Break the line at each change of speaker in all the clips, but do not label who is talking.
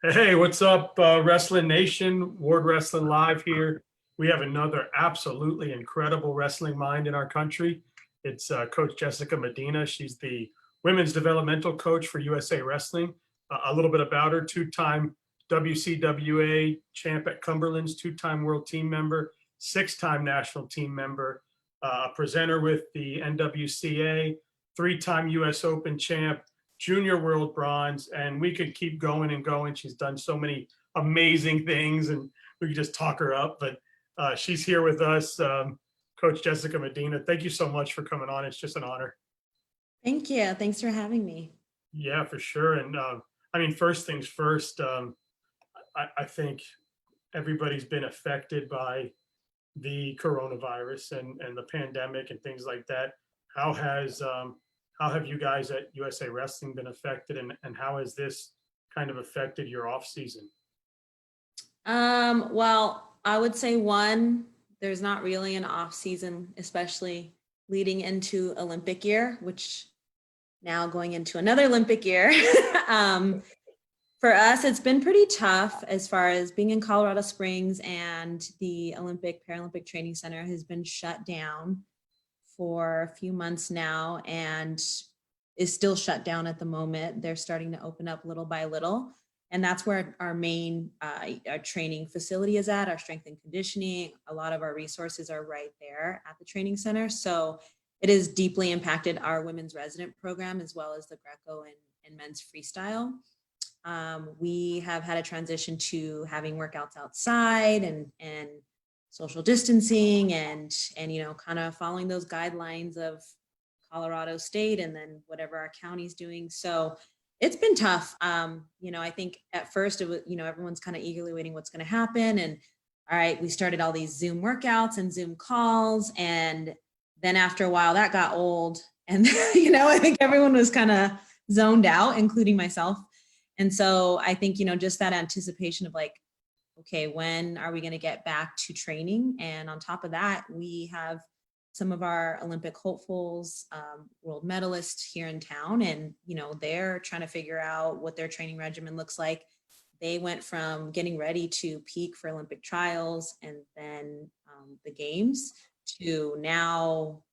Hey, what's up, Wrestling Nation? Ward Wrestling Live here. We have another absolutely incredible wrestling mind in our country. It's Coach Jessica Medina. She's the women's developmental coach for USA Wrestling. A little bit about her: two-time WCWA champ at Cumberlands, two-time world team member, six-time national team member, a presenter with the NWCA, three-time US Open champ, junior world bronze, and we could keep going and going. She's done so many amazing things, and we could just talk her up. But she's here with us, Coach Jessica Medina. Thank you so much for coming on. It's just an honor.
Thank you. Thanks for having me.
Yeah, for sure. And I mean, first things first, I think everybody's been affected by the coronavirus and the pandemic and things like that. How have you guys at USA Wrestling been affected, and how has this kind of affected your off season?
Well, I would say one, there's not really an off season, especially leading into Olympic year, which now going into another Olympic year. For us, it's been pretty tough as far as being in Colorado Springs, and the Paralympic Training Center has been shut down for a few months now and is still shut down at the moment. They're starting to open up little by little. And that's where our main our training facility is at, our strength and conditioning. A lot of our resources are right there at the training center. So it has deeply impacted our women's resident program, as well as the Greco and men's freestyle. We have had a transition to having workouts outside and social distancing and kind of following those guidelines of Colorado State and then whatever our county's doing. So it's been tough. I think at first it was, everyone's kind of eagerly waiting what's going to happen. And all right, we started all these Zoom workouts and Zoom calls. And then after a while that got old. And, I think everyone was kind of zoned out, including myself. And so I think, just that anticipation of like, okay, when are we going to get back to training? And on top of that, we have some of our Olympic hopefuls, world medalists here in town, and they're trying to figure out what their training regimen looks like. They went from getting ready to peak for Olympic trials and then the games to now,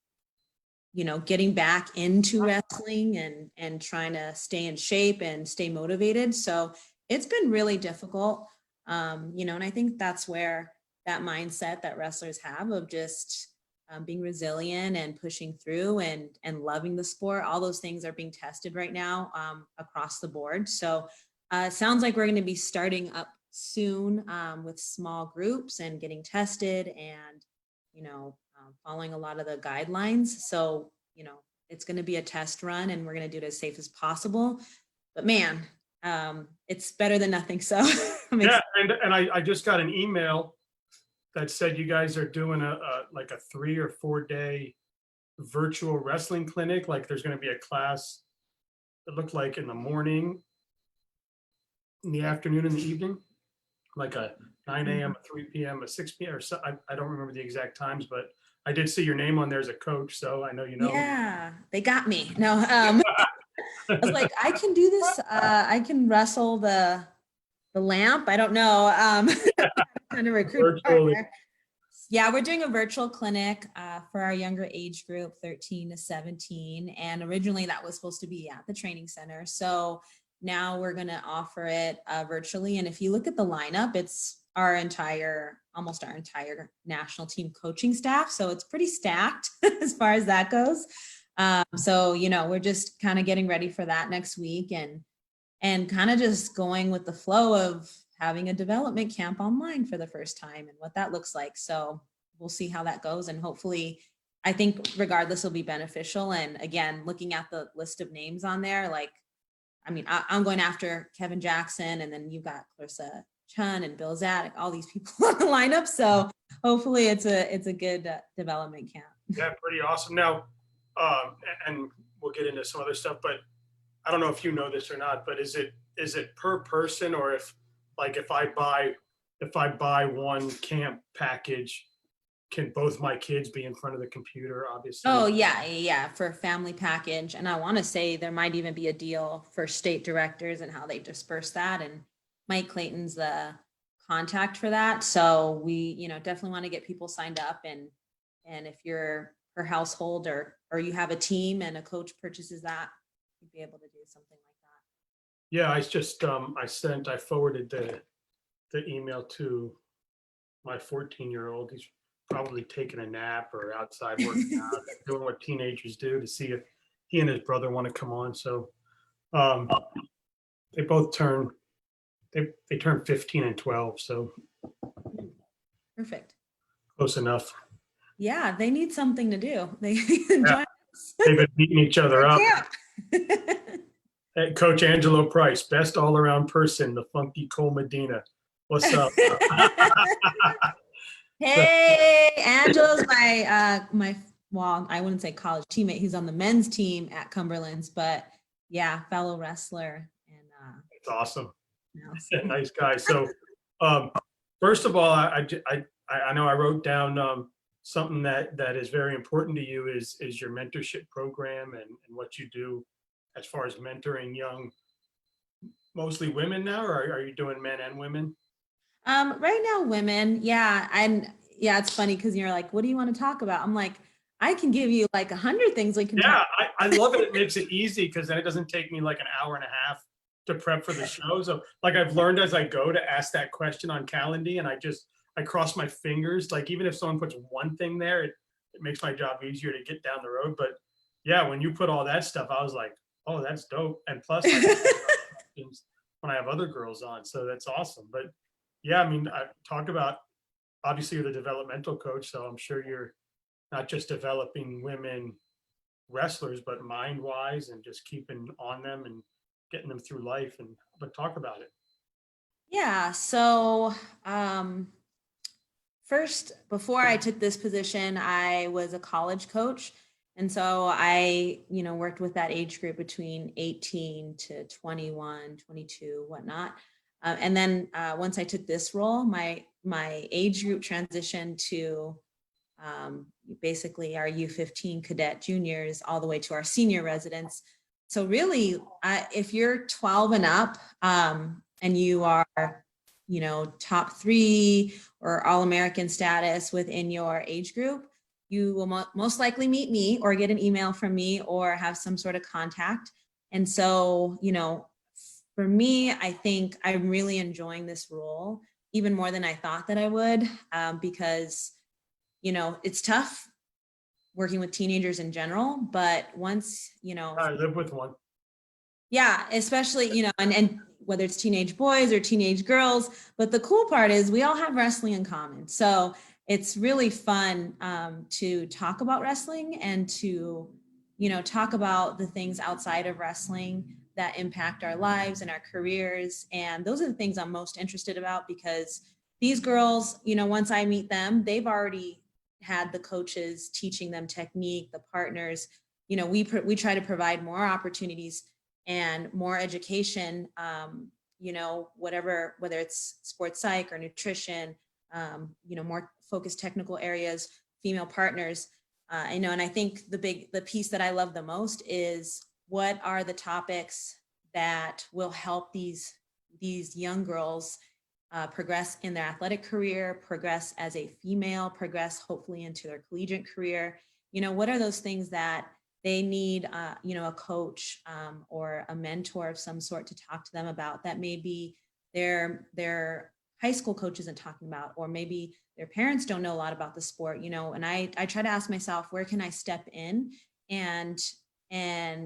getting back into wrestling and trying to stay in shape and stay motivated. So it's been really difficult. And I think that's where that mindset that wrestlers have of just being resilient and pushing through and loving the sport, all those things are being tested right now across the board. So it sounds like we're going to be starting up soon with small groups and getting tested and, following a lot of the guidelines. So, it's going to be a test run and we're going to do it as safe as possible. But man, it's better than nothing. So
yeah, and I just got an email that said you guys are doing a 3 or 4 day virtual wrestling clinic. Like there's going to be a class that looked like in the morning, in the afternoon, in the evening, like a 9 a.m., a 3 p.m., a 6 p.m. or so. I don't remember the exact times, but I did see your name on there as a coach, so I know you know.
Yeah, they got me. No, I was like, I can do this. I can wrestle the lamp. I don't know. Kind of recruit partner. Yeah, we're doing a virtual clinic for our younger age group, 13 to 17. And originally that was supposed to be at the training center. So now we're going to offer it virtually. And if you look at the lineup, it's almost our entire national team coaching staff. So it's pretty stacked as far as that goes. So, we're just kind of getting ready for that next week and kind of just going with the flow of having a development camp online for the first time and what that looks like. So we'll see how that goes. And hopefully, I think regardless will be beneficial. And again, looking at the list of names on there, I'm going after Kevin Jackson, and then you've got Clarissa Chun and Bill Zadek, all these people on the lineup. So hopefully it's a good development camp.
Yeah, pretty awesome. Now, and we'll get into some other stuff, but I don't know if you know this or not, but is it per person, or if I buy one camp package, can both my kids be in front of the computer, obviously?
Oh yeah, for a family package. And I want to say there might even be a deal for state directors and how they disperse that. And Mike Clayton's the contact for that. So we, definitely want to get people signed up, and if you're per household or you have a team and a coach purchases that, you'd be able to do something like that.
Yeah, I forwarded the email to my 14-year-old. He's probably taking a nap or outside working out, doing what teenagers do, to see if he and his brother want to come on. So um, they both they turn 15 and 12, so
Perfect.
close enough.
Yeah, they need something to do. They enjoy
They've been beating each other up.
camp.
Hey, Coach Angelo Price, best all-around person, the funky Cole Medina. What's up?
Hey, Angela's my well, I wouldn't say college teammate. He's on the men's team at Cumberlands, but yeah, fellow wrestler. And
It's awesome.
so.
Nice guy. So first of all, I know I wrote down something that is very important to you is your mentorship program and what you do as far as mentoring young, mostly women now, or are you doing men and women?
Right now, women. Yeah. And yeah, it's funny because you're like, what do you want to talk about? I'm like, I can give you like 100 things we can
Yeah,
talk.
I love it. It makes it easy because then it doesn't take me like an hour and a half to prep for the show. So like I've learned as I go to ask that question on Calendly, and I cross my fingers. Like even if someone puts one thing there, it makes my job easier to get down the road. But yeah, when you put all that stuff, I was like, oh, that's dope. And plus, when I have other girls on, so that's awesome. But yeah, I mean, I talk about obviously you're the developmental coach, so I'm sure you're not just developing women wrestlers, but mind wise and just keeping on them and getting them through life. And but talk about it.
Yeah. So first, before I took this position, I was a college coach. And so I, worked with that age group between 18 to 21, 22, whatnot. And then once I took this role, my age group transitioned to basically our U15 cadet juniors all the way to our senior residents. So really, if you're 12 and up and you are, top 3 or All-American status within your age group, you will most likely meet me or get an email from me or have some sort of contact. And so, for me, I think I'm really enjoying this role even more than I thought that I would, because, it's tough working with teenagers in general, but once,
I live with one.
yeah, especially, and whether it's teenage boys or teenage girls, but the cool part is we all have wrestling in common. So it's really fun to talk about wrestling and to, talk about the things outside of wrestling that impact our lives and our careers. And those are the things I'm most interested about, because these girls, once I meet them, they've already had the coaches teaching them technique, the partners. We try to provide more opportunities and more education, whether it's sports psych or nutrition, more focused technical areas, female partners. And I think the piece that I love the most is what are the topics that will help these young girls progress in their athletic career, progress as a female, progress hopefully into their collegiate career. What are those things that they need, a coach or a mentor of some sort to talk to them about that maybe their high school coach isn't talking about, or maybe their parents don't know a lot about the sport, and I try to ask myself, where can I step in and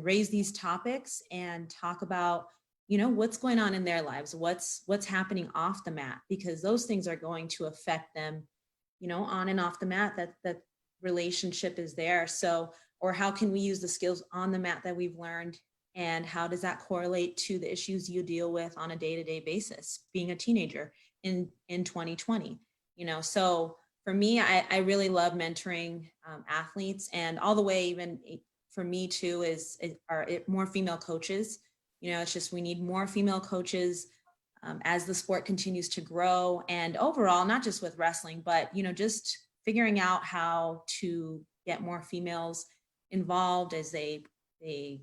raise these topics and talk about, what's going on in their lives, what's happening off the mat, because those things are going to affect them, on and off the mat, that relationship is there. So, or how can we use the skills on the mat that we've learned, and how does that correlate to the issues you deal with on a day-to-day basis being a teenager in 2020? So for me, I really love mentoring athletes, and all the way, even for me too, are more female coaches. It's just, we need more female coaches as the sport continues to grow, and overall, not just with wrestling, but just figuring out how to get more females involved as they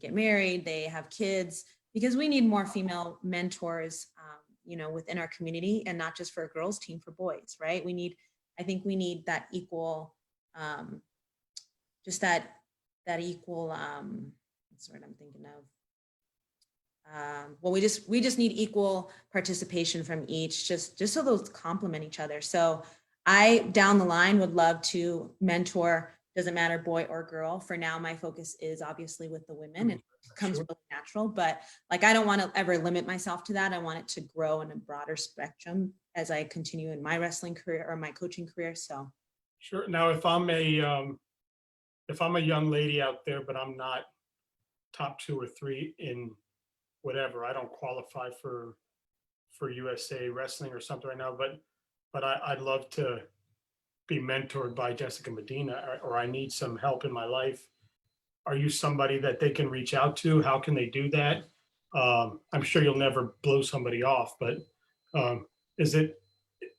get married, they have kids, because we need more female mentors within our community, and not just for a girls team, for boys, right? I think we need that equal, just that equal, what's the word I'm thinking of? Well, we just need equal participation from each, just so those complement each other. So I, down the line, would love to mentor, doesn't matter boy or girl. For now, my focus is obviously with the women, and it comes really natural, but like, I don't want to ever limit myself to that. I want it to grow in a broader spectrum as I continue in my wrestling career or my coaching career. So
Sure. Now, if I'm a young lady out there, but I'm not top 2 or 3 in whatever, I don't qualify for USA Wrestling or something right now, but I'd love to be mentored by Jessica Medina, or I need some help in my life. Are you somebody that they can reach out to? How can they do that? I'm sure you'll never blow somebody off, but um,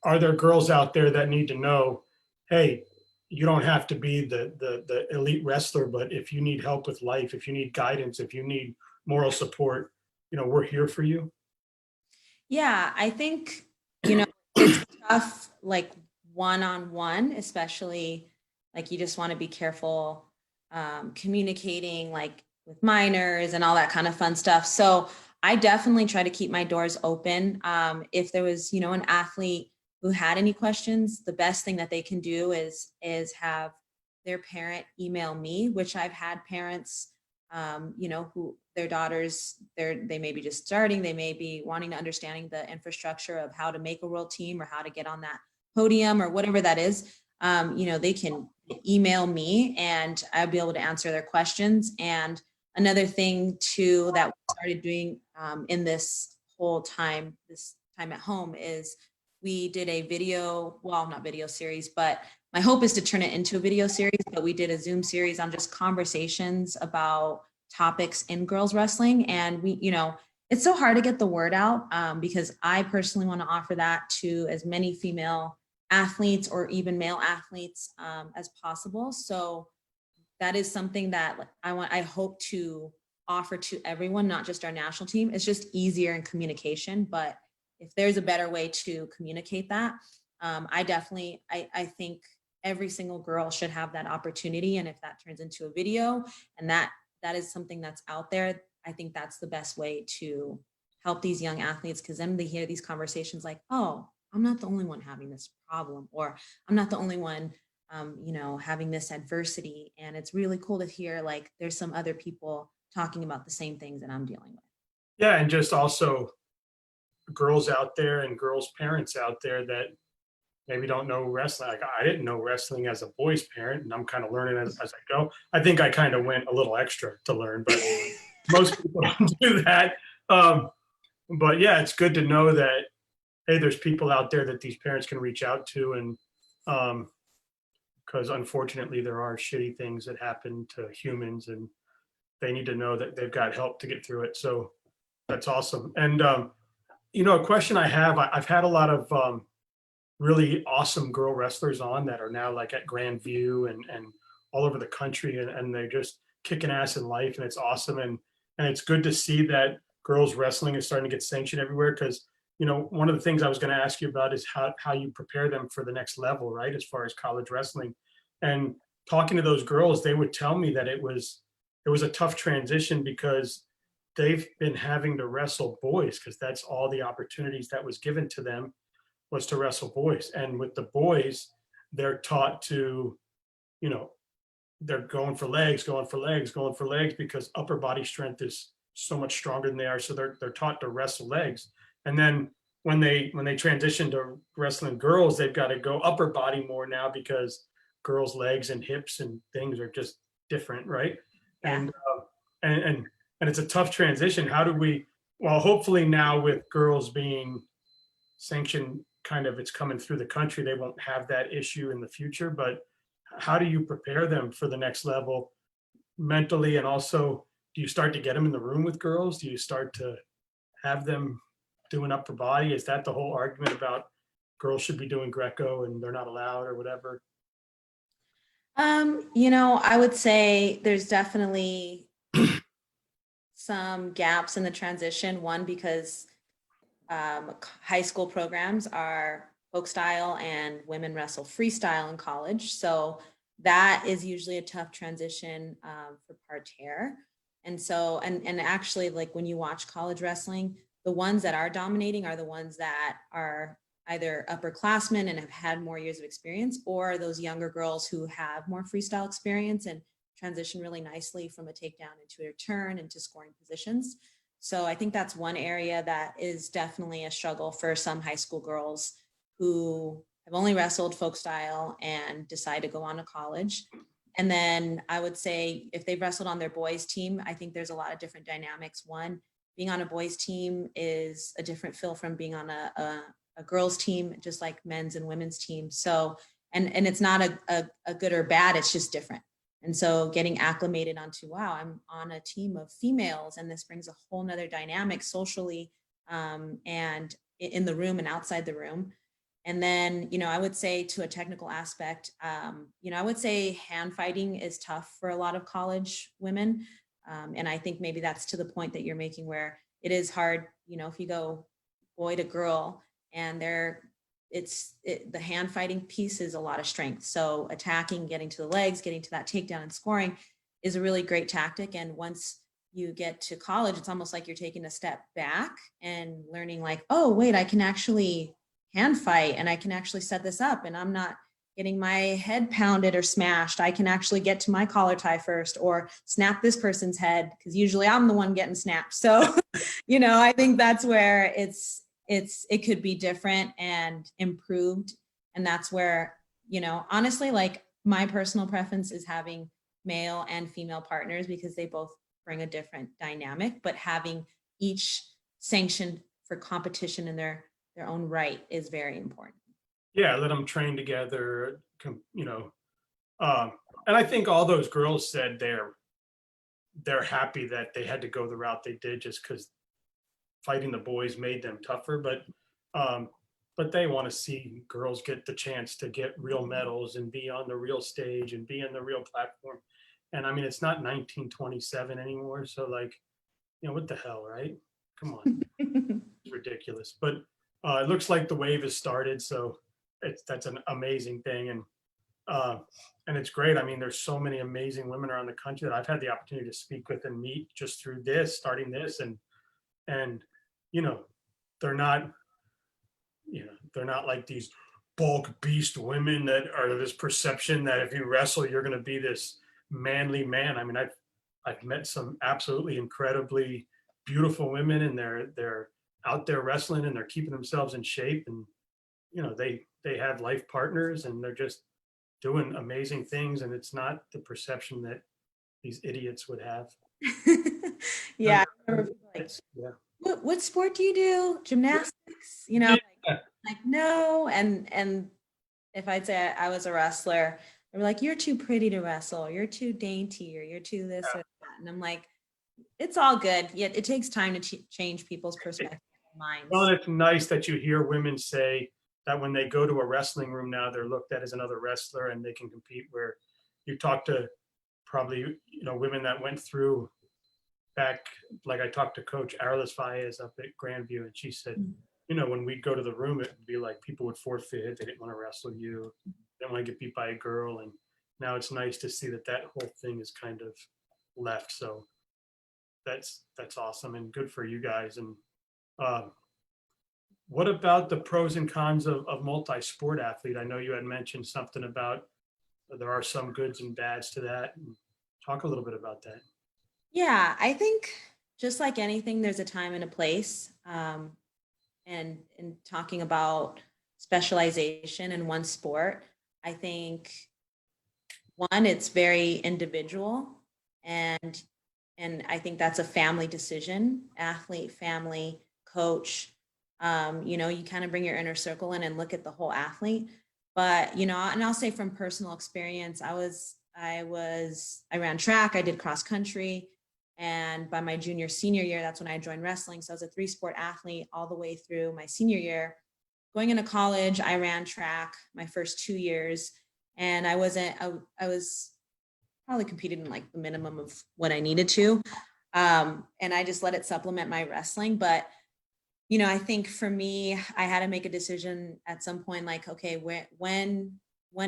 are there girls out there that need to know, hey, you don't have to be the elite wrestler, but if you need help with life, if you need guidance, if you need moral support, we're here for you?
yeah, I think, it's tough, like one-on-one, especially like you just want to be careful communicating like with minors and all that kind of fun stuff. So I definitely try to keep my doors open. If there was, an athlete who had any questions, the best thing that they can do is have their parent email me, which I've had parents, who their daughters, they may be just starting, they may be wanting to understanding the infrastructure of how to make a world team or how to get on that podium or whatever that is. They can email me and I'll be able to answer their questions. And another thing too that we started doing in this time at home, is we did a video, well, not video series, but my hope is to turn it into a video series, but we did a Zoom series on just conversations about topics in girls wrestling. And it's so hard to get the word out because I personally want to offer that to as many female athletes or even male athletes as possible. So that is something that I hope to offer to everyone, not just our national team. It's just easier in communication, but if there's a better way to communicate that, I think every single girl should have that opportunity. And if that turns into a video and that is something that's out there, I think that's the best way to help these young athletes, because then they hear these conversations like, oh, I'm not the only one having this problem, or I'm not the only one, having this adversity. And it's really cool to hear like there's some other people talking about the same things that I'm dealing with.
Yeah, and just also girls out there and girls' parents out there that maybe don't know wrestling. Like, I didn't know wrestling as a boy's parent, and I'm kind of learning as I go. I think I kind of went a little extra to learn, but most people don't do that. But yeah, it's good to know that, hey, there's people out there that these parents can reach out to, and because unfortunately there are shitty things that happen to humans, and they need to know that they've got help to get through it. So that's awesome. And a question I have, I've had a lot of really awesome girl wrestlers on that are now like at Grandview and all over the country, and they're just kicking ass in life, and it's awesome. And it's good to see that girls wrestling is starting to get sanctioned everywhere, because one of the things I was going to ask you about is how you prepare them for the next level, right, as far as college wrestling. And talking to those girls, they would tell me that it was a tough transition because they've been having to wrestle boys, because that's all the opportunities that was given to them, was to wrestle boys. And with the boys, they're taught to, they're going for legs, because upper body strength is so much stronger than they are. So they're taught to wrestle legs. And then when they transition to wrestling girls, they've got to go upper body more now, because girls' legs and hips and things are just different, right?
Yeah.
And it's a tough transition. How do we, well, hopefully now with girls being sanctioned, kind of, it's coming through the country, they won't have that issue in the future. But how do you prepare them for the next level mentally? And also, do you start to get them in the room with girls? Do you start to have them doing upper body? Is that the whole argument about girls should be doing Greco and they're not allowed or whatever?
I would say there's definitely some gaps in the transition. One, because high school programs are folk style and women wrestle freestyle in college. So that is usually a tough transition for parterre. And so, and actually, like when you watch college wrestling, the ones that are dominating are the ones that are either upperclassmen and have had more years of experience, or those younger girls who have more freestyle experience and transition really nicely from a takedown into a turn into scoring positions. So I think that's one area that is definitely a struggle for some high school girls who have only wrestled folk style and decide to go on to college. And then I would say if they've wrestled on their boys team, I think there's a lot of different dynamics. One, being on a boys team is a different feel from being on a girls team, just like men's and women's teams. So, and it's not a good or bad, it's just different. And so getting acclimated onto, wow, I'm on a team of females and this brings a whole nother dynamic socially and in the room and outside the room. And then, you know, I would say to a technical aspect, you know, I would say hand fighting is tough for a lot of college women. And I think maybe that's to the point that you're making where it is hard, you know, if you go boy to girl and the hand fighting piece is a lot of strength. So attacking, getting to the legs, getting to that takedown and scoring is a really great tactic. And once you get to college, it's almost like you're taking a step back and learning like, oh, wait, I can actually hand fight and I can actually set this up and I'm not getting my head pounded or smashed. I can actually get to my collar tie first or snap this person's head because usually I'm the one getting snapped. So, you know, I think that's where it could be different and improved. And that's where, you know, honestly, like my personal preference is having male and female partners because they both bring a different dynamic, but having each sanctioned for competition in their own right is very important.
Yeah, let them train together, you know. And I think all those girls said they're happy that they had to go the route they did just because fighting the boys made them tougher. But they want to see girls get the chance to get real medals and be on the real stage and be in the real platform. And I mean, it's not 1927 anymore. So like, you know, what the hell, right? Come on, it's ridiculous. But it looks like the wave has started. So that's an amazing thing. And it's great. I mean, there's so many amazing women around the country that I've had the opportunity to speak with and meet just through starting this. And, you know, they're not, they're not like these bulk beast women that are this perception that if you wrestle, you're going to be this manly man. I mean, I've met some absolutely incredibly beautiful women and they're out there wrestling and they're keeping themselves in shape and, you know, they have life partners and they're just doing amazing things. And it's not the perception that these idiots would have.
Yeah. I remember like,
Yeah.
what sport do you do? Gymnastics? You know,
Yeah.
like no. And if I'd say I was a wrestler, they were like, you're too pretty to wrestle, or you're too dainty, or you're too this or that. And I'm like, it's all good. Yet it takes time to change people's perspective and minds.
Well, and it's nice that you hear women say that when they go to a wrestling room now, they're looked at as another wrestler and they can compete. Where you talk to probably, you know, women that went through back, like I talked to Coach Arliss Faez up at Grandview, and she said, you know, when we'd go to the room, it would be like people would forfeit. They didn't want to wrestle you. They didn't want to get beat by a girl. And now it's nice to see that whole thing is kind of left. So that's awesome and good for you guys. And what about the pros and cons of multi-sport athlete? I know you had mentioned something about there are some goods and bads to that. Talk a little bit about that.
Yeah, I think just like anything, there's a time and a place. And in talking about specialization in one sport, I think one, it's very individual, and I think that's a family decision, athlete, family, coach. You know, you kind of bring your inner circle in and look at the whole athlete. But, you know, and I'll say from personal experience, I ran track, I did cross country. And by my senior year, that's when I joined wrestling. So I was a 3-sport athlete all the way through my senior year. Going into college, I ran track my first 2 years. And I was probably competed in like the minimum of what I needed to. And I just let it supplement my wrestling. But I think for me, I had to make a decision at some point, like, okay, when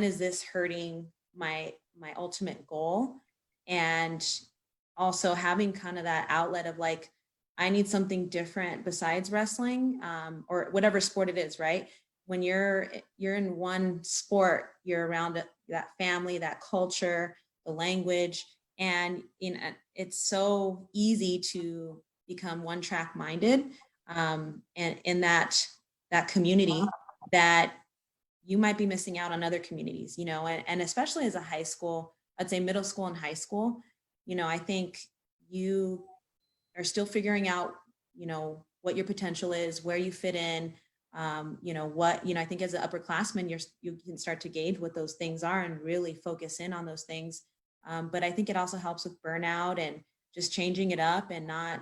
is this hurting my ultimate goal? And also having kind of that outlet of like, I need something different besides wrestling, or whatever sport it is, right? When you're in one sport, you're around that family, that culture, the language, and it's so easy to become one track minded, and in that community, that you might be missing out on other communities, and especially as a high school, I'd say middle school and high school, I think you are still figuring out, what your potential is, where you fit in, I think as an upperclassman, you can start to gauge what those things are and really focus in on those things. But I think it also helps with burnout and just changing it up and not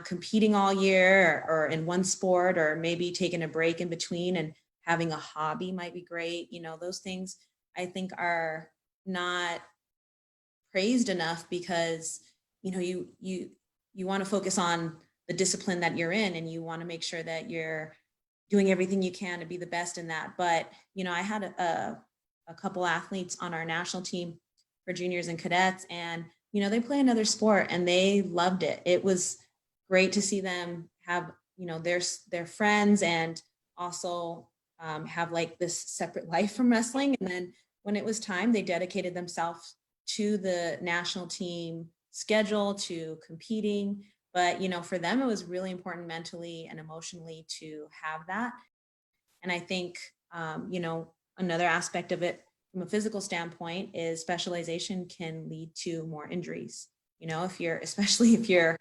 competing all year, or in one sport, or maybe taking a break in between and having a hobby might be great. Those things I think are not praised enough, because you want to focus on the discipline that you're in, and you want to make sure that you're doing everything you can to be the best in that. But I had a couple athletes on our national team for juniors and cadets, and they play another sport and they loved it. It was great to see them have their friends, and also have like this separate life from wrestling. And then when it was time, they dedicated themselves to the national team schedule, to competing. But for them, it was really important mentally and emotionally to have that. And I think another aspect of it from a physical standpoint is specialization can lead to more injuries. Especially if you're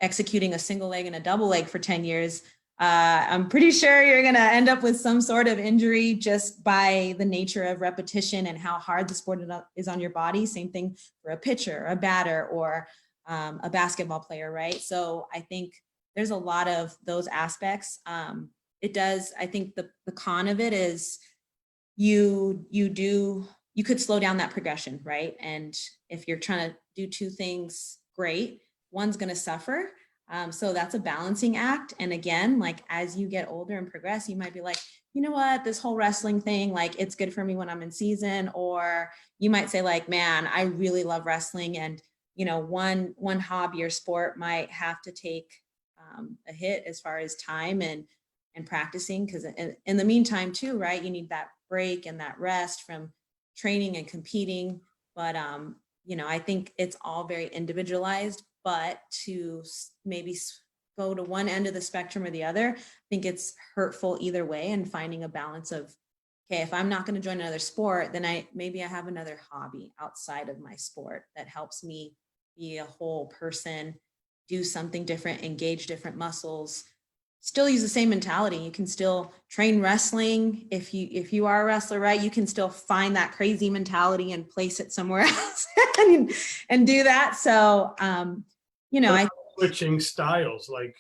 executing a single leg and a double leg for 10 years, I'm pretty sure you're going to end up with some sort of injury just by the nature of repetition and how hard the sport is on your body. Same thing for a pitcher, a batter, or a basketball player, right? So I think there's a lot of those aspects. I think the con of it is you could slow down that progression, right? And if you're trying to do two things great, one's going to suffer. So that's a balancing act. And again, like as you get older and progress, you might be like, you know what, this whole wrestling thing, like it's good for me when I'm in season. Or you might say like, man, I really love wrestling. And, one hobby or sport might have to take a hit as far as time and practicing. Because in the meantime too, right, you need that break and that rest from training and competing. But, I think it's all very individualized. But to maybe go to one end of the spectrum or the other, I think it's hurtful either way. And finding a balance of, okay, if I'm not going to join another sport, then maybe I have another hobby outside of my sport that helps me be a whole person, do something different, engage different muscles, still use the same mentality. You can still train wrestling. If you are a wrestler, right, you can still find that crazy mentality and place it somewhere else and do that. So, I
Switching styles, like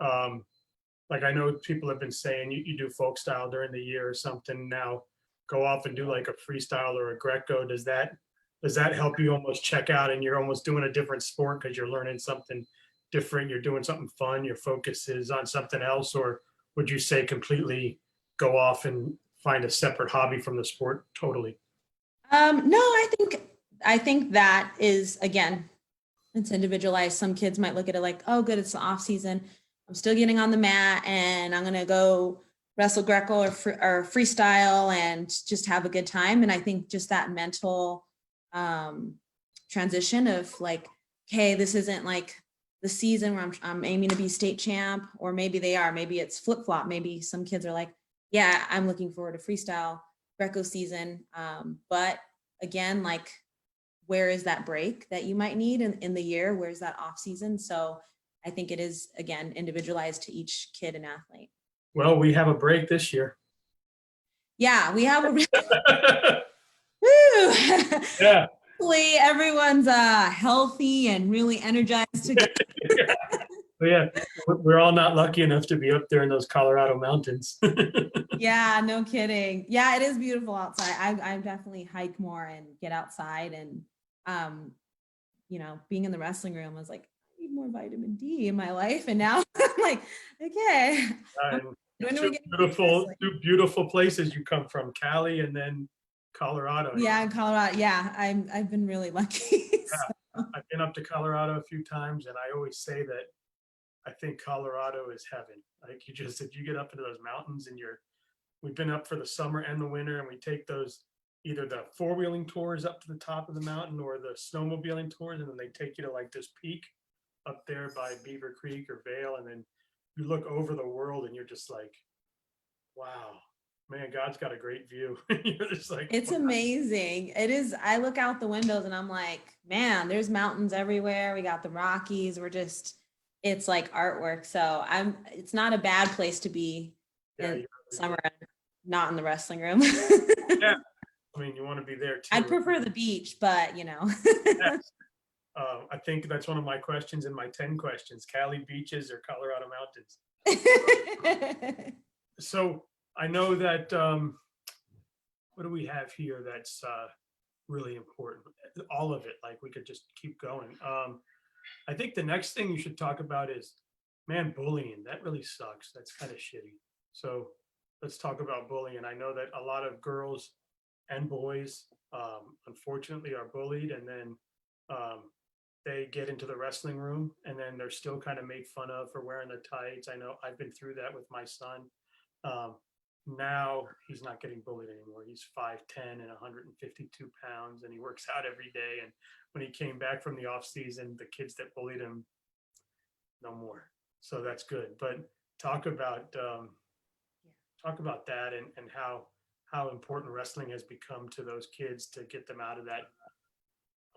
I know people have been saying you do folk style during the year or something. Now go off and do like a freestyle or a Greco. Does that help you almost check out and you're almost doing a different sport because you're learning something different, you're doing something fun, your focus is on something else? Or would you say completely go off and find a separate hobby from the sport totally?
No, I think that is, again, it's individualized. Some kids might look at it like, oh, good, it's the off season, I'm still getting on the mat and I'm gonna go wrestle Greco or freestyle and just have a good time. And I think just that mental transition of like, okay, this isn't like the season where I'm aiming to be state champ, or maybe they are, maybe it's flip flop. Maybe some kids are like, yeah, I'm looking forward to freestyle Greco season. But again, like, where is that break that you might need in the year? Where's that off season? So I think it is, again, individualized to each kid and athlete.
Well, we have a break this year.
Yeah, we have a woo.
Yeah.
Hopefully everyone's healthy and really energized to go.
Yeah, we're all not lucky enough to be up there in those Colorado mountains.
Yeah, no kidding. Yeah, it is beautiful outside. I definitely hike more and get outside, and being in the wrestling room was like, need more vitamin D in my life. And now I'm like, okay,
And
when do we
two
get
beautiful, two beautiful places you come from, Cali and then Colorado.
Yeah, in Colorado. Yeah, I've been really lucky.
Yeah, I've been up to Colorado a few times, and I always say that I think Colorado is heaven. Like if you get up into those mountains and we've been up for the summer and the winter, and we take those either the four-wheeling tours up to the top of the mountain or the snowmobiling tours, and then they take you to like this peak up there by Beaver Creek or Vale, and then you look over the world and you're just like, wow, man, God's got a great view. You're just like,
It's
wow.
amazing. It is. I look out the windows and I'm like, man, there's mountains everywhere. We got the Rockies. It's like artwork. So it's not a bad place to be in summer, not in the wrestling room.
Yeah. I mean, you want to be there too.
I'd prefer the beach, but
Yes. I think that's one of my questions in my 10 questions: Cali beaches or Colorado mountains. So I know that, what do we have here that's really important? All of it, like we could just keep going. I think the next thing you should talk about is, man, bullying. That really sucks. That's kind of shitty. So let's talk about bullying. I know that a lot of girls and boys, unfortunately, are bullied, and then they get into the wrestling room, and then they're still kind of made fun of for wearing the tights. I know I've been through that with my son. Now he's not getting bullied anymore. He's 5'10" and 152 pounds, and he works out every day. And when he came back from the off season, the kids that bullied him, no more. So that's good. But talk about that and how important wrestling has become to those kids to get them out of that.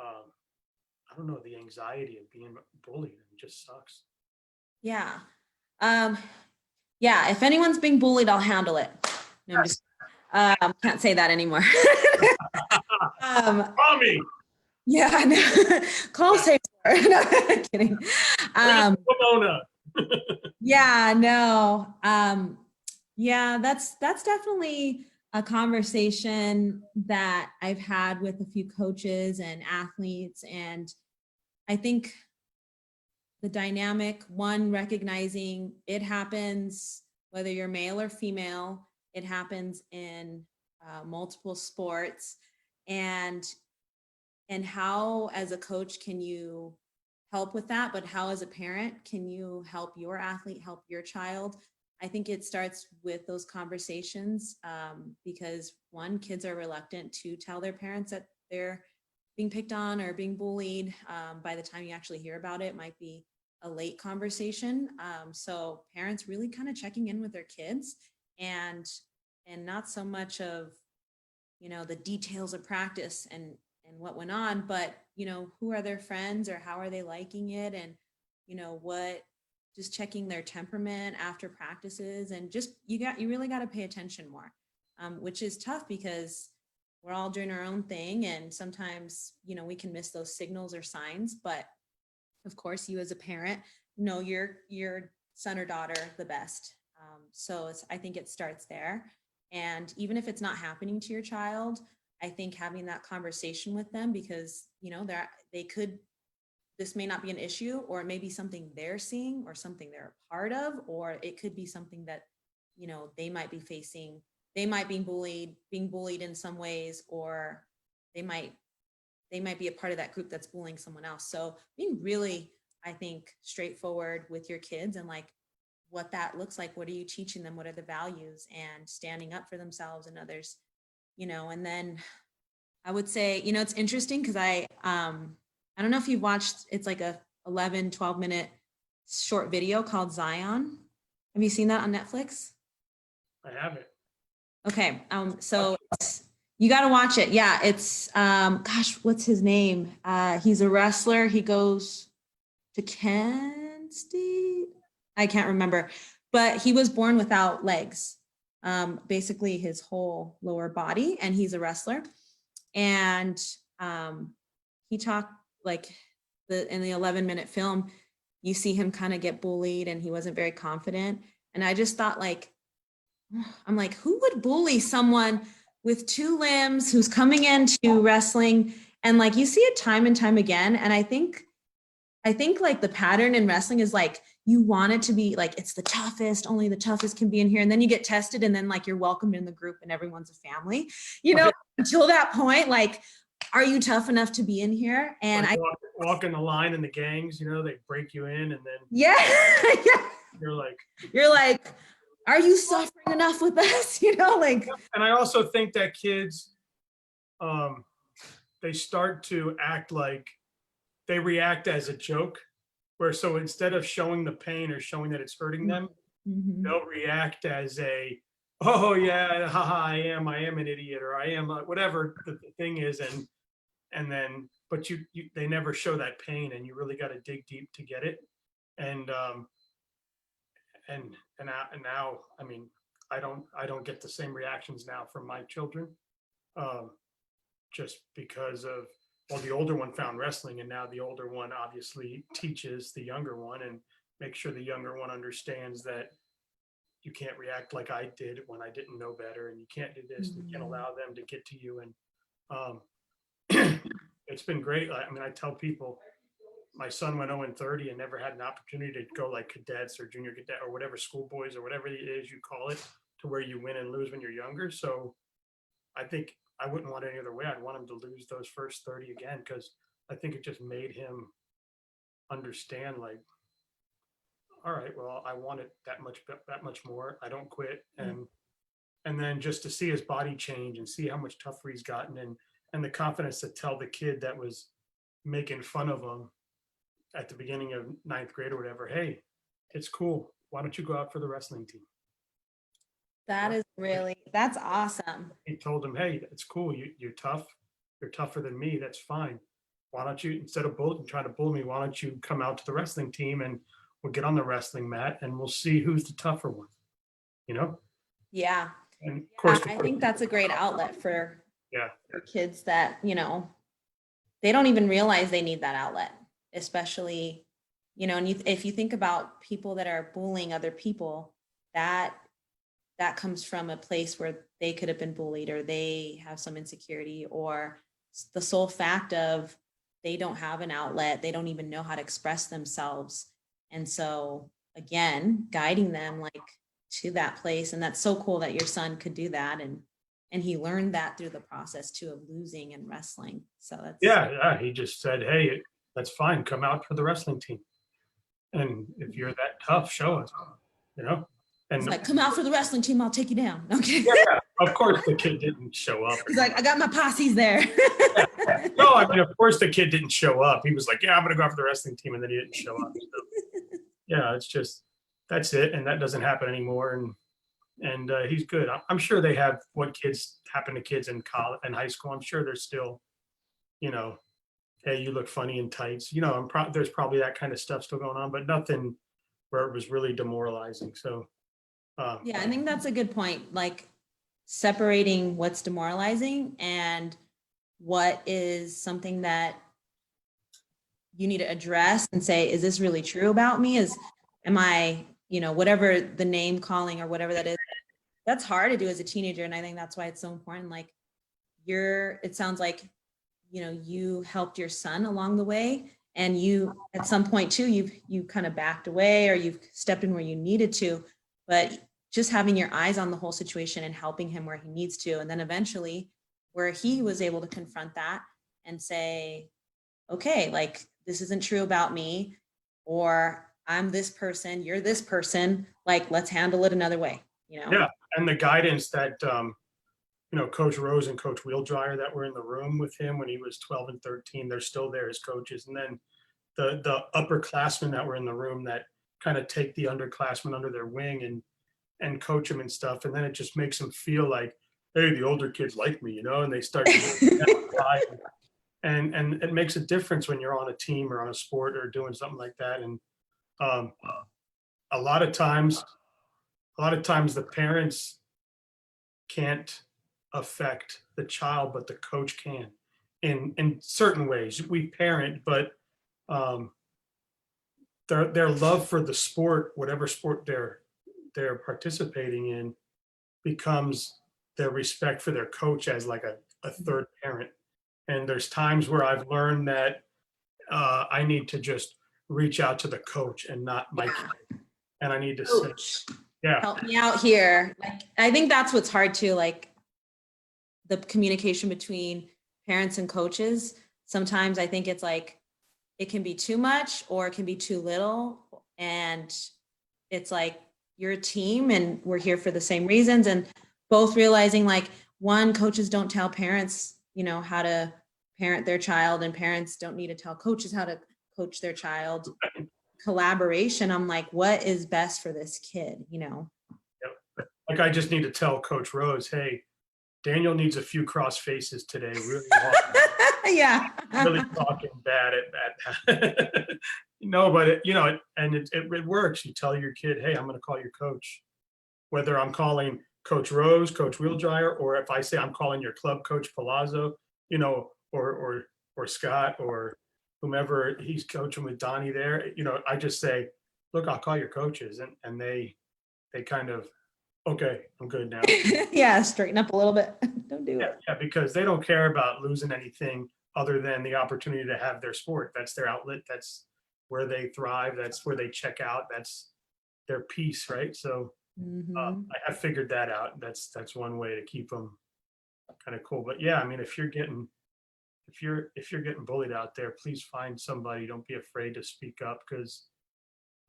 I don't know, the anxiety of being bullied. It just sucks.
Yeah. Yeah, if anyone's being bullied, I'll handle it. No, I'm just can't say that anymore.
Call me.
Yeah, no. Call safe. No, kidding. Yeah, no. Yeah, that's definitely a conversation that I've had with a few coaches and athletes, and I think the dynamic, one, recognizing it happens whether you're male or female, it happens in multiple sports, and how as a coach can you help with that, but how as a parent can you help your athlete, help your child? I think it starts with those conversations, because one, kids are reluctant to tell their parents that they're being picked on or being bullied. By the time you actually hear about it might be a late conversation. So parents really kind of checking in with their kids, and not so much of, the details of practice and what went on, but, who are their friends or how are they liking it? And, just checking their temperament after practices, and just, you really got to pay attention more, which is tough because we're all doing our own thing. And sometimes, we can miss those signals or signs, but of course, you as a parent know your son or daughter the best. So I think it starts there. And even if it's not happening to your child, I think having that conversation with them, because, this may not be an issue, or it may be something they're seeing or something they're a part of, or it could be something that, they might be facing. They might be being bullied in some ways, or they might be a part of that group that's bullying someone else. So being really, I think, straightforward with your kids and like what that looks like. What are you teaching them? What are the values? And standing up for themselves and others, and then I would say, it's interesting because I don't know if you've watched, it's like a 12 minute short video called Zion. Have you seen that on Netflix?
I haven't.
Okay. So you got to watch it. Yeah. It's, gosh, what's his name? He's a wrestler. He goes to Kent State. I can't remember, but he was born without legs, basically his whole lower body, and he's a wrestler. And he talked like in the 11-minute film, you see him kind of get bullied and he wasn't very confident. And I just thought I'm like, who would bully someone with two limbs who's coming into wrestling? And like, you see it time and time again. And I think I think like the pattern in wrestling is like, you want it to be like, it's the toughest, only the toughest can be in here. And then you get tested and then like you're welcomed in the group and everyone's a family, you know, until that point, like, are you tough enough to be in here? And
like walking the line in the gangs, you know, they break you in and then
yeah,
you're like,
are you suffering enough with us? You know, like.
And I also think that kids, they start to act like they react as a joke, where so instead of showing the pain or showing that it's hurting them, they'll react as a, oh yeah, haha, I am an idiot, or I am whatever the thing is, and then but they never show that pain, and you really got to dig deep to get it, and now I mean I don't get the same reactions now from my children, just because of, well, the older one found wrestling, and now the older one obviously teaches the younger one and make sure the younger one understands that you can't react like I did when I didn't know better, and you can't do this, and you can't allow them to get to you. And it's been great. I mean, I tell people, my son went 0-30 and never had an opportunity to go like cadets or junior cadet or whatever, schoolboys or whatever it is you call it, to where you win and lose when you're younger. So I think I wouldn't want it any other way. I'd want him to lose those first 30 again, because I think it just made him understand, like, all right, well, I want it that much more. I don't quit. And then just to see his body change and see how much tougher he's gotten, and the confidence to tell the kid that was making fun of him at the beginning of 9th grade or whatever, hey, it's cool. Why don't you go out for the wrestling team?
That's awesome.
He told him, hey, it's cool. You're tough. You're tougher than me. That's fine. Why don't you, instead of trying to bully me, why don't you come out to the wrestling team and we'll get on the wrestling mat and we'll see who's the tougher one, you know?
Yeah.
And of course,
I think that's a great outlet for
yeah,
kids that, you know, they don't even realize they need that outlet, especially, you know, and if you think about people that are bullying other people, that comes from a place where they could have been bullied, or they have some insecurity, or the sole fact of they don't have an outlet. They don't even know how to express themselves. And so again, guiding them like to that place. And that's so cool that your son could do that. And he learned that through the process too, of losing and wrestling. So that's,
yeah. He just said, hey, that's fine. Come out for the wrestling team. And if you're that tough, show us, you know? And
it's like, come out for the wrestling team, I'll take you down. Okay.
yeah, of course the kid didn't show up.
He's like, I got my posses there.
Yeah. No, I mean, of course the kid didn't show up. He was like, yeah, I'm gonna go out for the wrestling team, and then he didn't show up. So, yeah, it's just, that's it, and that doesn't happen anymore. And he's good. I'm sure they have what kids happen to kids in college and high school. I'm sure there's still, you know, hey, you look funny in tights. You know, there's probably that kind of stuff still going on, but nothing where it was really demoralizing. So
yeah, I think that's a good point. Like separating what's demoralizing and what is something that you need to address and say, is this really true about me? Am I, you know, whatever the name calling or whatever that is, that's hard to do as a teenager. And I think that's why it's so important. Like it sounds like, you know, you helped your son along the way, and you, at some point too, you kind of backed away, or you've stepped in where you needed to, but just having your eyes on the whole situation and helping him where he needs to. And then eventually where he was able to confront that and say, okay, like this isn't true about me, or I'm this person, you're this person, like let's handle it another way, you know?
yeah, and the guidance that you know, Coach Rose and Coach Wheeldryer that were in the room with him when he was 12 and 13, they're still there as coaches. And then the upperclassmen that were in the room that kind of take the underclassmen under their wing and coach them and stuff. And then it just makes them feel like, hey, the older kids like me, you know, and they start to and it makes a difference when you're on a team or on a sport or doing something like that. And a lot of times the parents can't affect the child, but the coach can in certain ways. We parent, but their love for the sport, whatever sport they're participating in, becomes their respect for their coach as like a third parent. And there's times where I've learned that I need to just reach out to the coach and not my
Yeah.
kid. And I need to say,
Coach,
yeah,
help me out here. Like, I think that's what's hard too, like the communication between parents and coaches. Sometimes I think it's like, it can be too much or it can be too little. And it's like, you're a team and we're here for the same reasons. And both realizing like, one, coaches don't tell parents, you know, how to parent their child, and parents don't need to tell coaches how to coach their child. Collaboration, I'm like, what is best for this kid, you know?
yep. Like I just need to tell Coach Rose, hey, Daniel needs a few cross faces today. Really hard.
Yeah.
Really talking bad at no, but it works. You tell your kid, hey, I'm going to call your coach, whether I'm calling Coach Rose, Coach Wheeldryer, or if I say I'm calling your club coach Palazzo, you know, or Scott or whomever he's coaching with Donnie there, you know, I just say, look, I'll call your coaches, and they kind of, okay, I'm good now.
Yeah, straighten up a little bit. Don't do
Yeah,
it.
yeah, because they don't care about losing anything other than the opportunity to have their sport. That's their outlet. That's where they thrive. That's where they check out. That's their peace, right? So
Mhm.
I have figured that out. That's one way to keep them kind of cool. But yeah, I mean, if you're getting bullied out there, please find somebody. Don't be afraid to speak up, because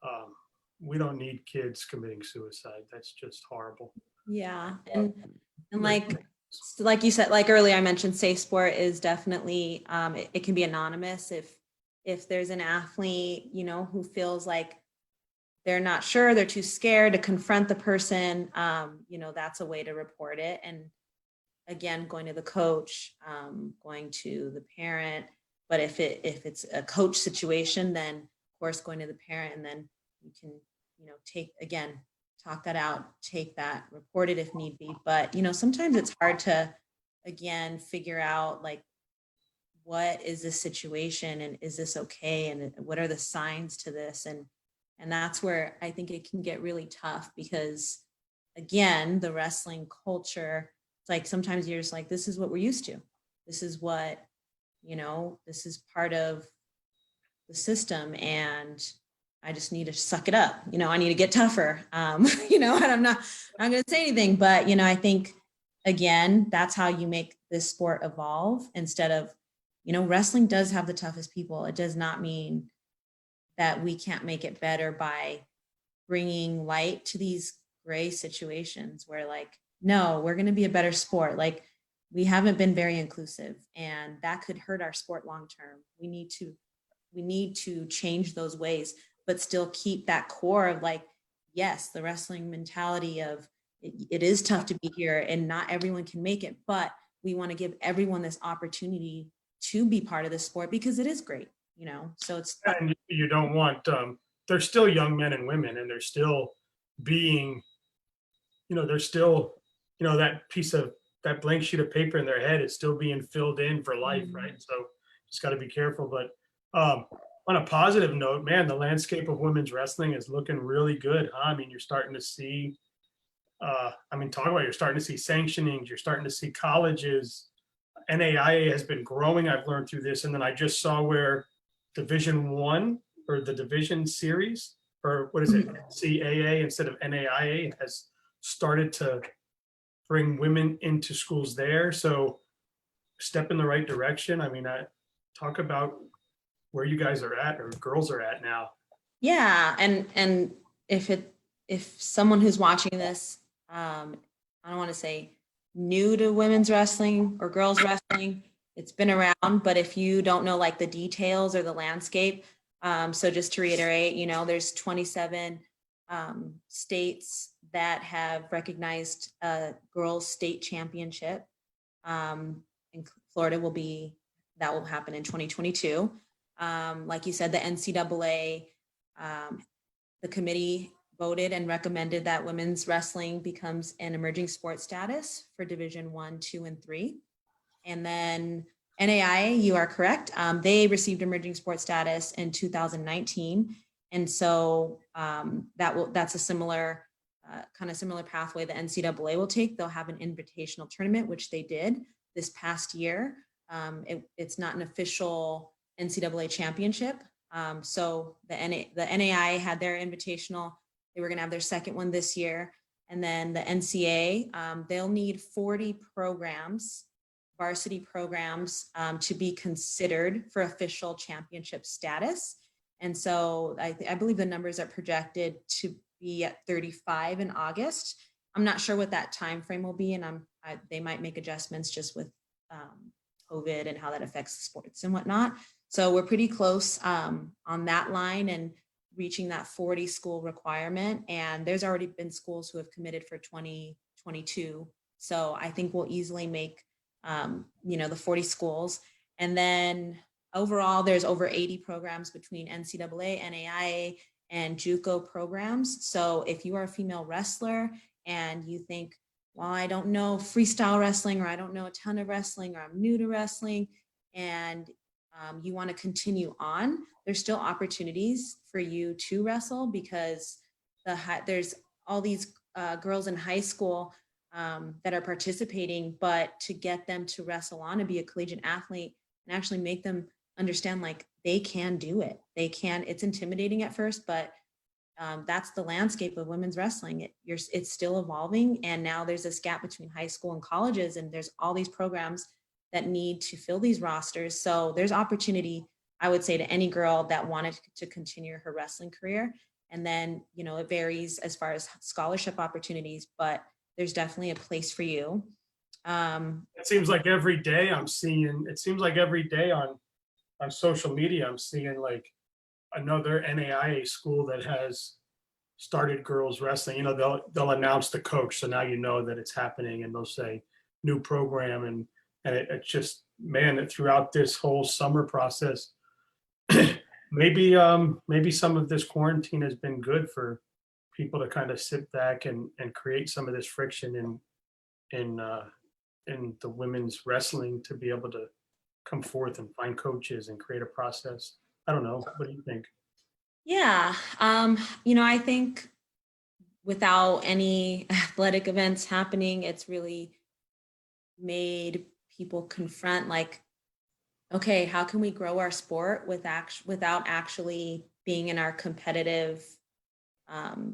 um, we don't need kids committing suicide. That's just horrible.
Yeah, and
Like,
like you said, like earlier I mentioned, safe sport is definitely it can be anonymous if there's an athlete, you know, who feels like they're not sure, they're too scared to confront the person, you know, that's a way to report it. And again, going to the coach, going to the parent. But if it's a coach situation, then of course going to the parent, and then you can, you know, talk that out, take that, report it if need be. But you know, sometimes it's hard to again figure out like, what is this situation and is this okay, and what are the signs to this, and that's where I think it can get really tough, because again, the wrestling culture, it's like sometimes you're just like, this is what we're used to, this is what, you know, this is part of the system, and I just need to suck it up, you know, I need to get tougher, you know, and I'm not going to say anything, but you know, I think again, that's how you make this sport evolve, instead of, you know, wrestling does have the toughest people. It does not mean that we can't make it better by bringing light to these gray situations where like, no, we're going to be a better sport. Like, we haven't been very inclusive, and that could hurt our sport long term. We need to change those ways, but still keep that core of like, yes, the wrestling mentality of it is tough to be here and not everyone can make it, but we want to give everyone this opportunity to be part of the sport because it is great, you know. So it's
and you don't want they're still young men and women, and they're still being, you know, they're still, you know, that blank sheet of paper in their head is still being filled in for life, right? So just got to be careful. But on a positive note, man, the landscape of women's wrestling is looking really good, huh? I mean, you're starting to see I mean, talk about, you're starting to see sanctionings, you're starting to see colleges. NAIA has been growing, I've learned through this. And then I just saw where Division One, or the Division Series, or what is it, NCAA instead of NAIA, has started to bring women into schools there. So step in the right direction. I mean, I talk about where you guys are at, or girls are at now.
yeah, and if someone who's watching this, I don't want to say new to women's wrestling or girls wrestling, it's been around, but if you don't know like the details or the landscape, so just to reiterate, you know, there's 27 states that have recognized a girls state championship. And Florida that will happen in 2022. Like you said, the NCAA, the committee voted and recommended that women's wrestling becomes an emerging sports status for Division 1, 2, and 3. And then NAIA, you are correct. They received emerging sports status in 2019. And so that's a similar similar pathway the NCAA will take. They'll have an invitational tournament, which they did this past year. It's not an official NCAA championship, So the NAI had their invitational. They were going to have their second one this year. And then the NCAA, they'll need 40 programs, varsity programs, to be considered for official championship status. And so I believe the numbers are projected to be at 35 in August. I'm not sure what that time frame will be, and they might make adjustments just with COVID and how that affects sports and whatnot. So we're pretty close on that line and reaching that 40 school requirement. And there's already been schools who have committed for 2022. So I think we'll easily make, the 40 schools. And then overall, there's over 80 programs between NCAA, NAIA, and JUCO programs. So if you are a female wrestler and you think, well, I don't know freestyle wrestling, or I don't know a ton of wrestling, or I'm new to wrestling, and you want to continue on, there's still opportunities for you to wrestle, because there's all these girls in high school that are participating, but to get them to wrestle on and be a collegiate athlete and actually make them understand like they can do it. They can. It's intimidating at first, but that's the landscape of women's wrestling. It's still evolving, and now there's this gap between high school and colleges, and there's all these programs that need to fill these rosters. So there's opportunity, I would say, to any girl that wanted to continue her wrestling career. And then, it varies as far as scholarship opportunities, but there's definitely a place for you.
It seems like every day on social media, I'm seeing like another NAIA school that has started girls wrestling. They'll announce the coach, so now you know that it's happening, and they'll say new program, and it just, man, throughout this whole summer process, maybe some of this quarantine has been good for people to kind of sit back and create some of this friction in the women's wrestling, to be able to come forth and find coaches and create a process. I don't know. What do you think?
Yeah. I think without any athletic events happening, it's really made people confront like, okay, how can we grow our sport without actually being in our competitive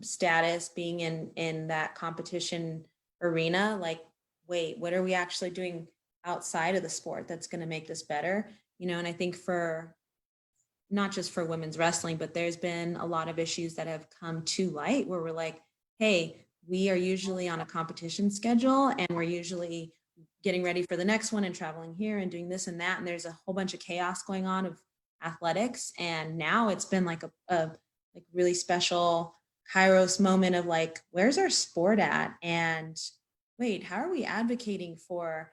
status, being in that competition arena? Like, wait, what are we actually doing outside of the sport that's going to make this better? And I think for not just for women's wrestling, but there's been a lot of issues that have come to light where we're like, hey, we are usually on a competition schedule, and we're usually getting ready for the next one and traveling here and doing this and that. And there's a whole bunch of chaos going on of athletics. And now it's been like a really special Kairos moment of like, where's our sport at? And wait, how are we advocating for,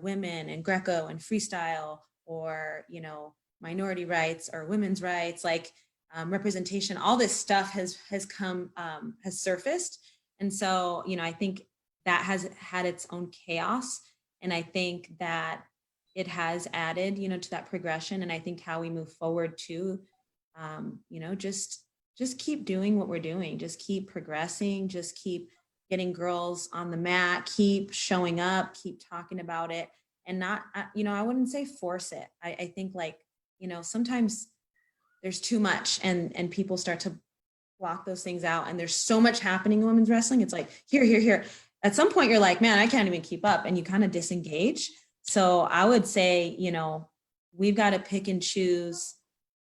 women and Greco and freestyle, or, minority rights or women's rights, like representation? All this stuff has surfaced. And so, I think that has had its own chaos. And I think that it has added, to that progression. And I think how we move forward to, just keep doing what we're doing, just keep progressing, just keep getting girls on the mat, keep showing up, keep talking about it, and not, I wouldn't say force it. I think like, sometimes there's too much, and people start to block those things out. And there's so much happening in women's wrestling. It's like, here. At some point you're like, man, I can't even keep up, and you kind of disengage. So I would say, we've got to pick and choose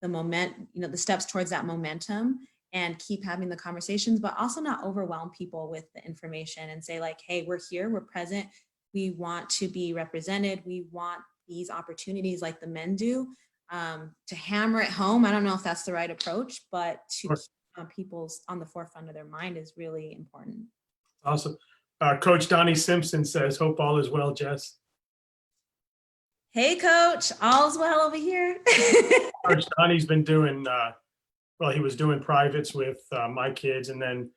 the steps towards that momentum, and keep having the conversations, but also not overwhelm people with the information, and say like, hey, we're here, we're present, we want to be represented, we want these opportunities like the men do. To hammer it home, I don't know if that's the right approach, but to keep people's on the forefront of their mind is really important.
Awesome. Coach Donnie Simpson says, hope all is well, Jess.
Hey, Coach, all's well over here.
Coach Donnie's been doing, he was doing privates with my kids. And then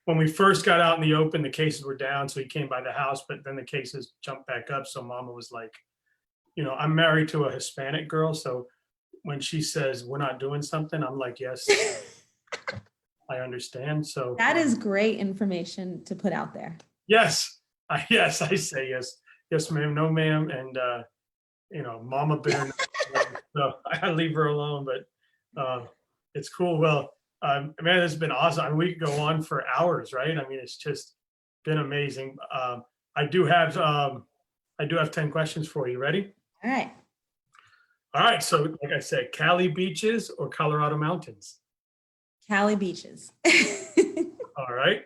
when we first got out in the open, the cases were down. So he came by the house, but then the cases jumped back up. So Mama was like, I'm married to a Hispanic girl. So when she says we're not doing something, I'm like, yes, I understand. So
that is great information to put out there.
Yes. I say yes. Yes, ma'am. No, ma'am. And, Mama bear. So I leave her alone. But It's cool. Well, man, this has been awesome. I mean, we could go on for hours, right? I mean, it's just been amazing. I do have 10 questions for you. Ready?
All right.
All right. So, like I said, Cali beaches or Colorado mountains?
Cali beaches.
All right.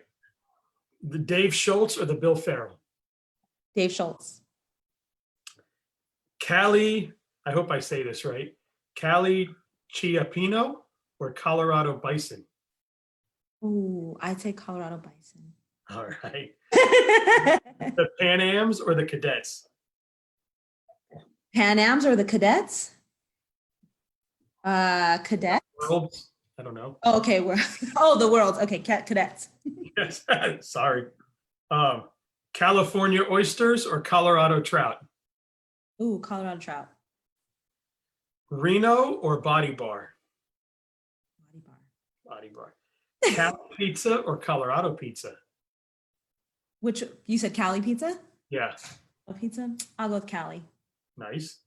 The Dave Schultz or the Bill Ferrum?
Dave Schultz.
Cali, I hope I say this right. Cali Chiapino or Colorado bison?
Ooh, I'd say Colorado bison.
All right. The Pan Ams or the Cadets?
Pan Ams or the cadets? Cadet.
Worlds? I don't know.
Oh, okay, we're the worlds. Okay, cadets.
Yes. Sorry. California oysters or Colorado trout?
Ooh, Colorado trout.
Reno or Body Bar?
Body bar.
Body Bar. Cali pizza or Colorado pizza?
Which you said Cali pizza?
Yeah.
A pizza? I'll go with Cali.
Nice.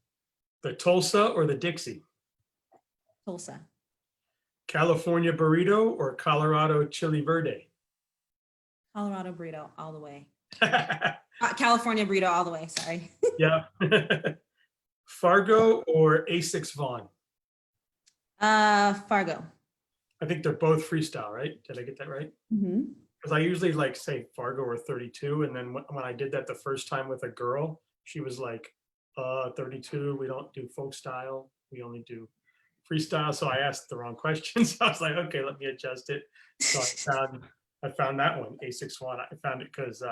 The Tulsa or the Dixie?
Tulsa.
California burrito or Colorado chili verde?
Colorado burrito all the way. California burrito all the way. Sorry.
Yeah. Fargo or A6 Vaughn?
Fargo.
I think they're both freestyle, right? Did I get that right?
Mm-hmm.
Because I usually like say Fargo or 32. And then when I did that the first time with a girl, she was like, 32, we don't do folk style. We only do freestyle. So I asked the wrong questions. I was like, okay, let me adjust it. So I found that one, A6 Vaughn. I found it because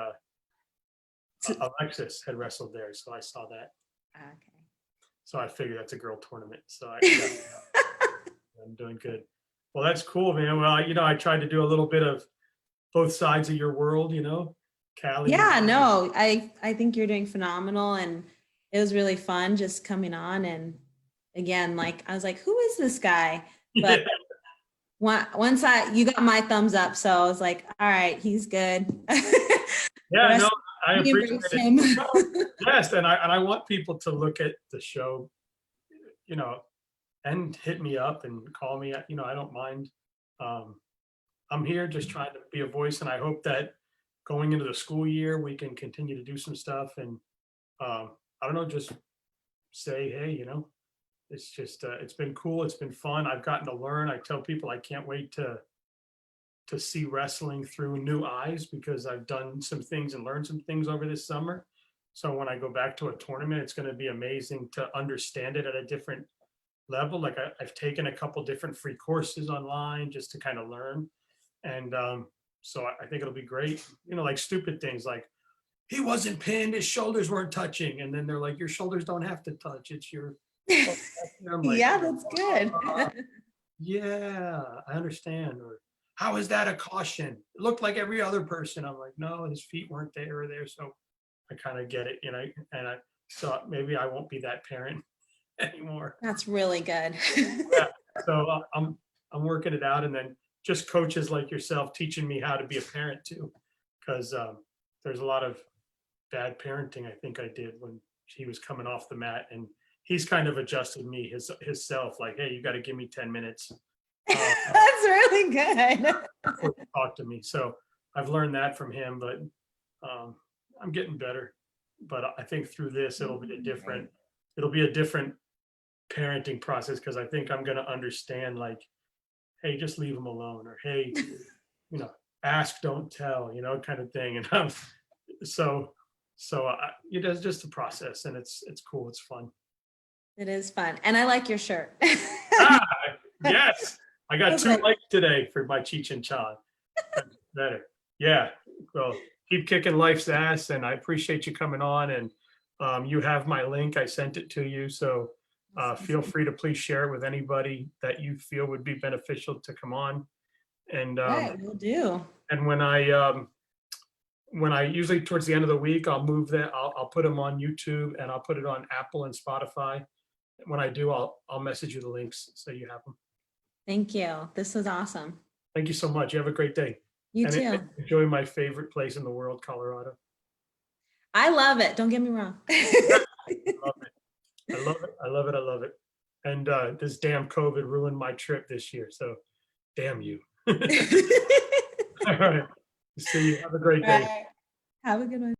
Alexis had wrestled there. So I saw that.
Okay.
So I figured that's a girl tournament. So I'm doing good. Well, that's cool, man. Well, I tried to do a little bit of both sides of your world, Cali.
Yeah, no, I think you're doing phenomenal, and it was really fun just coming on. And again, like I was like, who is this guy? But once you got my thumbs up, so I was like, all right, he's good.
Yeah, no, I appreciate
him.
it. Yes, and I want people to look at the show, and hit me up and call me. I don't mind. I'm here just trying to be a voice, and I hope that going into the school year, we can continue to do some stuff. And I don't know, just say, hey, it's just, it's been cool. It's been fun. I've gotten to learn. I tell people I can't wait to see wrestling through new eyes, because I've done some things and learned some things over this summer. So when I go back to a tournament, it's going to be amazing to understand it at a different level. Like I've taken a couple different free courses online just to kind of learn. And so I think it'll be great. Like stupid things like, he wasn't pinned, his shoulders weren't touching. And then they're like, your shoulders don't have to touch. It's your. I'm like,
yeah, that's good.
Yeah, I understand. Or how is that a caution? It looked like every other person. I'm like, no, his feet weren't there or there. So I kind of get it, and so maybe I won't be that parent anymore.
That's really good.
Yeah. So I'm working it out, and then just coaches like yourself teaching me how to be a parent too, because there's a lot of bad parenting I think I did when he was coming off the mat, and he's kind of adjusted me his self, like, hey, you got to give me 10 minutes.
That's really good.
Talk to me. So I've learned that from him, but I'm getting better. But I think through this, it'll be a different parenting process, because I think I'm going to understand, like, hey, just leave them alone, or hey, ask, don't tell, kind of thing. And so it's just a process, and it's cool. It's fun.
It is fun. And I like your shirt.
Yes. I got 2 likes today for my Cheech and Chong. That's better. Yeah. Well, keep kicking life's ass, and I appreciate you coming on. And you have my link. I sent it to you. So feel free to please share it with anybody that you feel would be beneficial to come on. And
Right, we'll do.
And when I usually towards the end of the week, I'll move that. I'll put them on YouTube, and I'll put it on Apple and Spotify. When I do, I'll message you the links so you have them.
Thank you. This was awesome.
Thank you so much. You have a great day.
You too.
Enjoy my favorite place in the world, Colorado.
I love it. Don't get me wrong.
I love it. I love it. I love it. I love it. And this damn COVID ruined my trip this year. So damn you. All right. See you. Have a great day.
Have a good one.